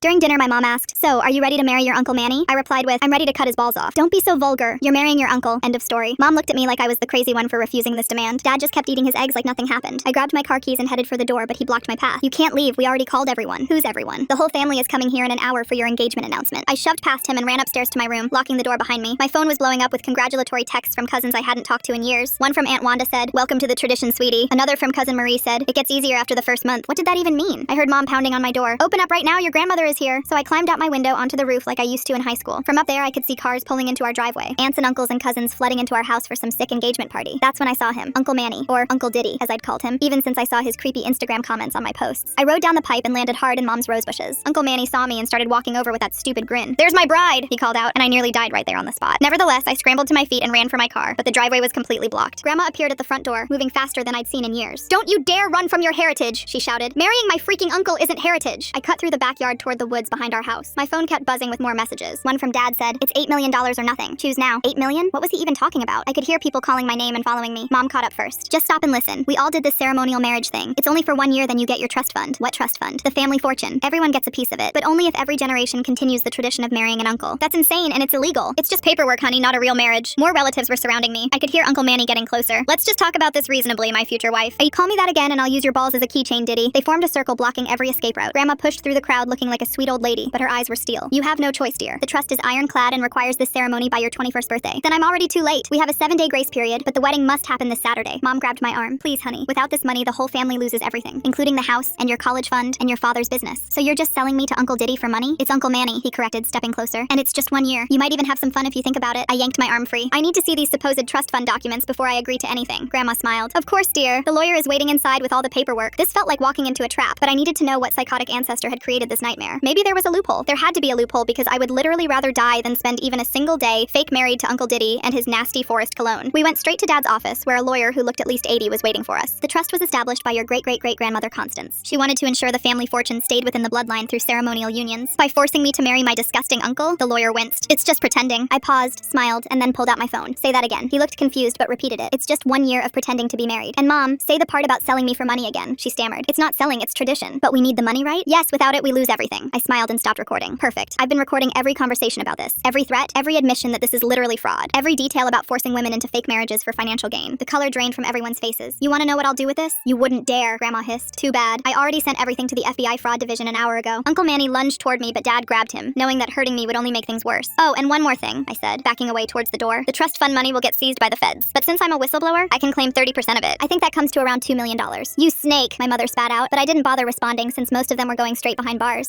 During dinner, my mom asked, "So, are you ready to marry your Uncle Manny?" I replied with, "I'm ready to cut his balls off." "Don't be so vulgar. You're marrying your uncle." End of story. Mom looked at me like I was the crazy one for refusing this demand. Dad just kept eating his eggs like nothing happened. I grabbed my car keys and headed for the door, but he blocked my path. "You can't leave. We already called everyone." "Who's everyone?" "The whole family is coming here in an hour for your engagement announcement." I shoved past him and ran upstairs to my room, locking the door behind me. My phone was blowing up with congratulatory texts from cousins I hadn't talked to in years. One from Aunt Wanda said, "Welcome to the tradition, sweetie." Another from Cousin Marie said, "It gets easier after the first month." What did that even mean? I heard Mom pounding on my door. "Open up right now, your grandmother is here." So I climbed out my window onto the roof like I used to in high school. From up there, I could see cars pulling into our driveway. Aunts and uncles and cousins flooding into our house for some sick engagement party. That's when I saw him, Uncle Manny, or Uncle Diddy, as I'd called him, even since I saw his creepy Instagram comments on my posts. I rode down the pipe and landed hard in Mom's rose bushes. Uncle Manny saw me and started walking over with that stupid grin. "There's my bride," he called out, and I nearly died right there on the spot. Nevertheless, I scrambled to my feet and ran for my car, but the driveway was completely blocked. Grandma appeared at the front door, moving faster than I'd seen in years. "Don't you dare run from your heritage," she shouted. "Marrying my freaking uncle isn't heritage." I cut through the backyard toward the woods behind our house. My phone kept buzzing with more messages. One from Dad said, "It's $8 million or nothing. Choose now." $8 million? What was he even talking about? I could hear people calling my name and following me. Mom caught up first. "Just stop and listen. We all did this ceremonial marriage thing. It's only for 1 year, then you get your trust fund." "What trust fund?" "The family fortune. Everyone gets a piece of it, but only if every generation continues the tradition of marrying an uncle." "That's insane, and it's illegal." "It's just paperwork, honey, not a real marriage." More relatives were surrounding me. I could hear Uncle Manny getting closer. "Let's just talk about this reasonably, my future wife." "You call me that again and I'll use your balls as a keychain, Diddy." They formed a circle blocking every escape route. Grandma pushed through the crowd looking like a sweet old lady, but her eyes were steel. "You have no choice, dear. The trust is ironclad and requires this ceremony by your 21st birthday." "Then I'm already too late." "We have a 7-day grace period, but the wedding must happen this Saturday." Mom grabbed my arm. "Please, honey. Without this money, the whole family loses everything, including the house and your college fund and your father's business. So you're just selling me to Uncle Diddy for money?" "It's Uncle Manny," he corrected, stepping closer. "And it's just 1 year. You might even have some fun if you think about it." I yanked my arm free. "I need to see these supposed trust fund documents before I agree to anything." Grandma smiled. "Of course, dear. The lawyer is waiting inside with all the paperwork." This felt like walking into a trap, but I needed to know what psychotic ancestor had created this nightmare. Maybe there was a loophole. There had to be a loophole because I would literally rather die than spend even a single day fake married to Uncle Diddy and his nasty forest cologne. We went straight to Dad's office, where a lawyer who looked at least 80 was waiting for us. "The trust was established by your great-great-great-grandmother Constance. She wanted to ensure the family fortune stayed within the bloodline through ceremonial unions. By forcing me to marry my disgusting uncle," the lawyer winced. "It's just pretending." I paused, smiled, and then pulled out my phone. "Say that again." He looked confused but repeated it. "It's just 1 year of pretending to be married." "And Mom, say the part about selling me for money again," she stammered. "It's not selling, it's tradition." "But we need the money, right?" "Yes, without it we lose everything." I smiled and stopped recording. "Perfect. I've been recording every conversation about this. Every threat, every admission that this is literally fraud. Every detail about forcing women into fake marriages for financial gain." The color drained from everyone's faces. "You want to know what I'll do with this?" "You wouldn't dare," Grandma hissed. "Too bad. I already sent everything to the FBI fraud division an hour ago." Uncle Manny lunged toward me, but Dad grabbed him, knowing that hurting me would only make things worse. "Oh, and one more thing," I said, backing away towards the door. "The trust fund money will get seized by the feds. But since I'm a whistleblower, I can claim 30% of it. I think that comes to around $2 million. "You snake," my mother spat out, but I didn't bother responding since most of them were going straight behind bars.